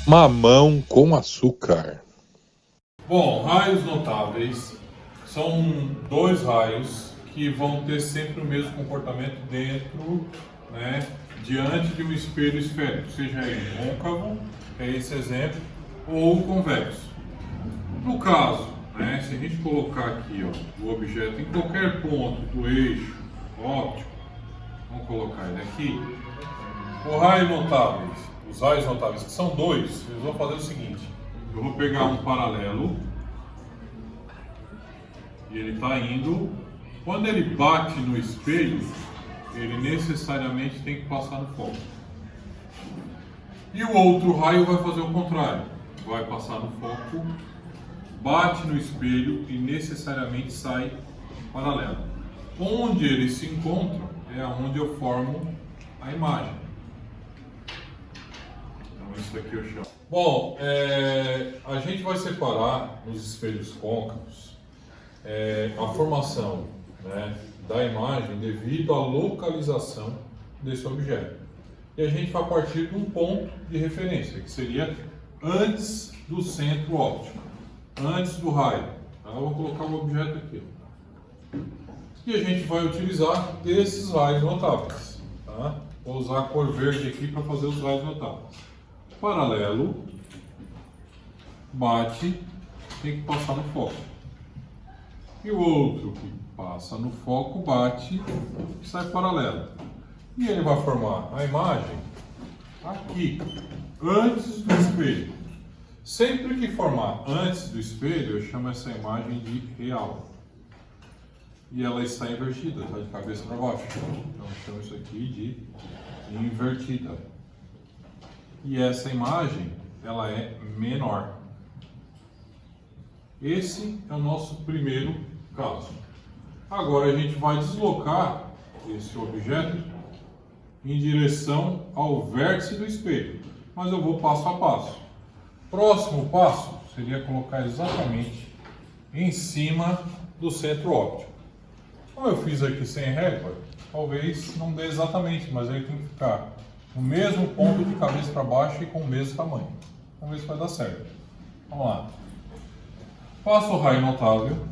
Mamão com açúcar. Bom, raios notáveis são dois raios que vão ter sempre o mesmo comportamento dentro, né, diante de um espelho esférico, seja ele côncavo, que é esse exemplo, ou convexo. No caso, né, se a gente colocar aqui o objeto em qualquer ponto do eixo óptico, vamos colocar ele aqui, os raios notáveis, que são dois, eles vão fazer o seguinte: eu vou pegar um paralelo e ele está indo. Quando ele bate no espelho, ele necessariamente tem que passar no foco. E o outro raio vai fazer o contrário, vai passar no foco, bate no espelho e necessariamente sai paralelo. Onde eles se encontram é onde eu formo a imagem. Então isso aqui eu chamo. Bom, a gente vai separar nos espelhos côncavos a formação, né, da imagem devido à localização desse objeto. E a gente vai partir de um ponto de referência, que seria antes do centro óptico, antes do raio. Tá? Eu vou colocar o objeto aqui. E a gente vai utilizar esses raios notáveis. Tá? Vou usar a cor verde aqui para fazer os raios notáveis. Paralelo, bate, tem que passar no foco. E o outro que passa no foco, bate, sai paralelo. E ele vai formar a imagem aqui, antes do espelho. Sempre que formar antes do espelho, eu chamo essa imagem de real. E ela está invertida, está de cabeça para baixo. Então eu chamo isso aqui de invertida. E essa imagem, ela é menor. Esse é o nosso primeiro caso. Agora a gente vai deslocar esse objeto em direção ao vértice do espelho. Mas eu vou passo a passo. Próximo passo seria colocar exatamente em cima do centro óptico. Como eu fiz aqui sem régua, talvez não dê exatamente, mas ele tem que ficar no mesmo ponto de cabeça para baixo e com o mesmo tamanho. Vamos ver se vai dar certo. Vamos lá. Passa o raio notável,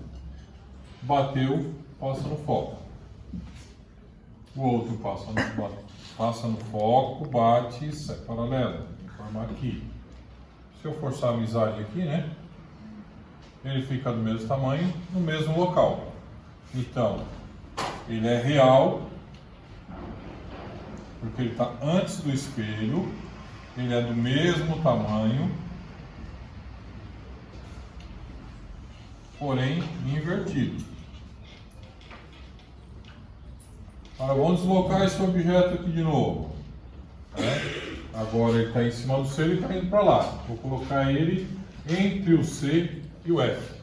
bateu, passa no foco. O outro passa no foco, bate e sai paralelo. Vou formar aqui. Se eu forçar a amizade aqui, né? Ele fica do mesmo tamanho, no mesmo local. Então, ele é real, porque ele está antes do espelho, ele é do mesmo tamanho, porém invertido. Agora vamos deslocar esse objeto aqui de novo. Né? Agora ele está em cima do C e está indo para lá. Vou colocar ele entre o C e o F.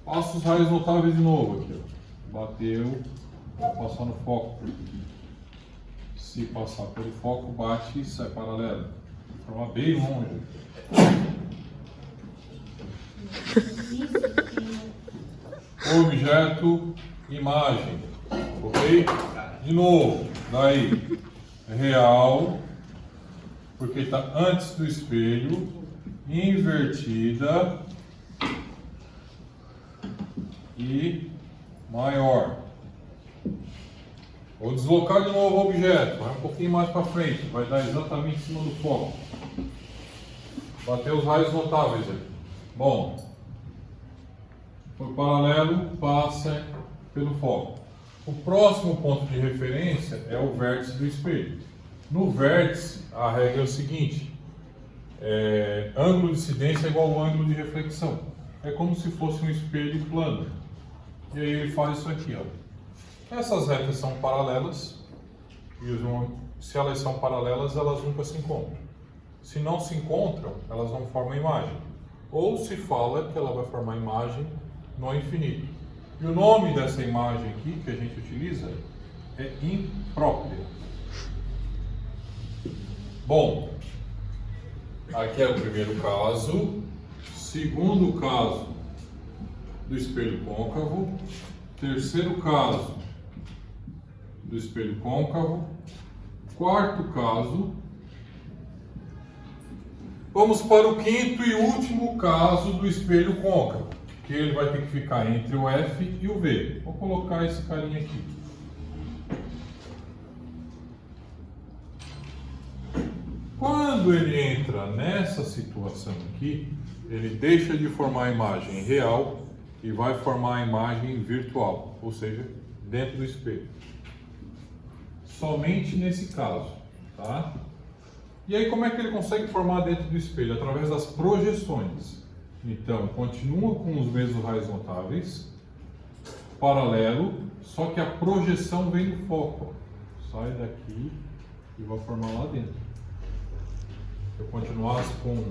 Passo os raios notáveis de novo aqui. Bateu, vou passar no foco. Se passar pelo foco, bate e sai paralelo. Vou formar bem longe. Objeto, imagem. Ok? De novo, daí, real, porque está antes do espelho, invertida e maior. Vou deslocar de novo o objeto, vai um pouquinho mais para frente, vai dar exatamente em cima do foco. Bater os raios notáveis aí. Bom, foi paralelo, passa pelo foco. O próximo ponto de referência é o vértice do espelho. No vértice, a regra é o seguinte: ângulo de incidência é igual ao ângulo de reflexão. É como se fosse um espelho plano. E aí ele faz isso aqui, ó. Essas retas são paralelas, e se elas são paralelas, elas nunca se encontram. Se não se encontram, elas não formam imagem. Ou se fala que ela vai formar imagem no infinito. E o nome dessa imagem aqui que a gente utiliza é imprópria. Bom, aqui é o primeiro caso. Segundo caso do espelho côncavo. Terceiro caso do espelho côncavo. Quarto caso Vamos para o quinto e último caso do espelho côncavo, que ele vai ter que ficar entre o F e o V. Vou colocar esse carinha aqui. Quando ele entra nessa situação aqui, ele deixa de formar a imagem real e vai formar a imagem virtual, ou seja, dentro do espelho. Somente nesse caso, tá? E aí como é que ele consegue formar dentro do espelho? Através das projeções. Então, continua com os mesmos raios notáveis, paralelo, só que a projeção vem do foco. Sai daqui e vai formar lá dentro. Se eu continuasse com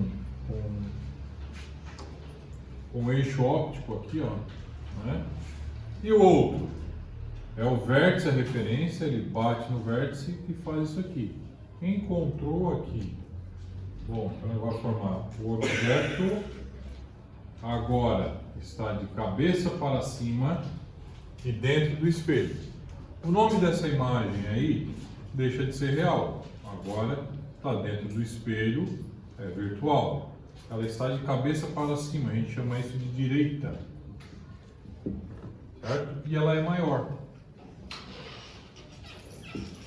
o eixo óptico aqui, ó, né? E o outro é o vértice, a referência, ele bate no vértice e faz isso aqui. Encontrou aqui. Bom, então ele vai formar o objeto, agora está de cabeça para cima e dentro do espelho. O nome dessa imagem aí deixa de ser real, agora está dentro do espelho, é virtual. Ela está de cabeça para cima, a gente chama isso de direita, certo? E ela é maior.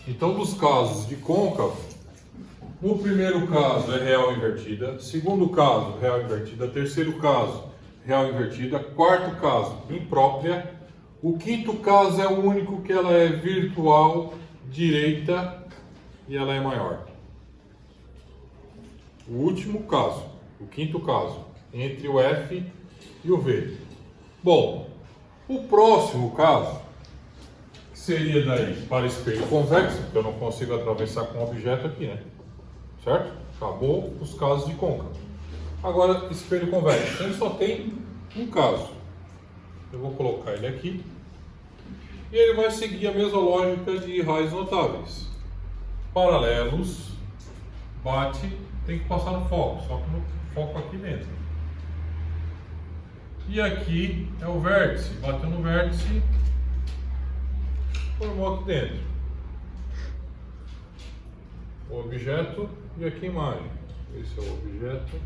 Então, dos casos de côncavo, o primeiro caso é real invertida, segundo caso, real invertida, terceiro caso, real invertida, quarto caso, imprópria, o quinto caso é o único que ela é virtual, direita e ela é maior. O último caso, o quinto caso, entre o F e o V. Bom, o próximo caso seria daí para espelho convexo, porque eu não consigo atravessar com o objeto aqui, né? Certo? Acabou os casos de côncavo. Agora, espelho convexo. Então, ele só tem um caso. Eu vou colocar ele aqui. E ele vai seguir a mesma lógica de raios notáveis. Paralelos, bate, tem que passar no foco, só que no foco aqui dentro. E aqui é o vértice, bateu no vértice, formou aqui dentro o objeto e aqui a imagem. Esse é o objeto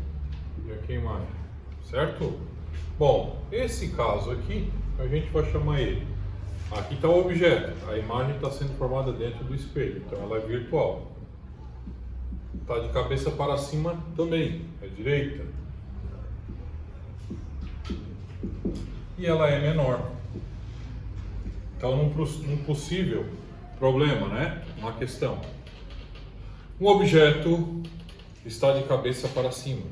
e aqui a imagem, certo? Bom, esse caso aqui a gente vai chamar ele. Aqui está o objeto, a imagem está sendo formada dentro do espelho, então ela é virtual. Está de cabeça para cima também, é direita. E ela é menor. Então, num possível problema, né? Uma questão. Um objeto está de cabeça para cima,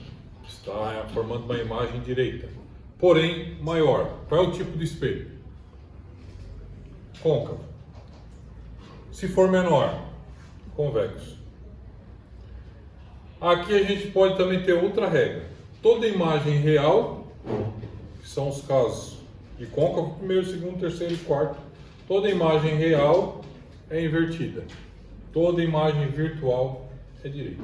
está formando uma imagem direita, porém maior. Qual é o tipo de espelho? Côncavo. Se for menor, convexo. Aqui a gente pode também ter outra regra. Toda imagem real, que são os casos de côncavo, primeiro, segundo, terceiro e quarto, toda imagem real é invertida. Toda imagem virtual é direita.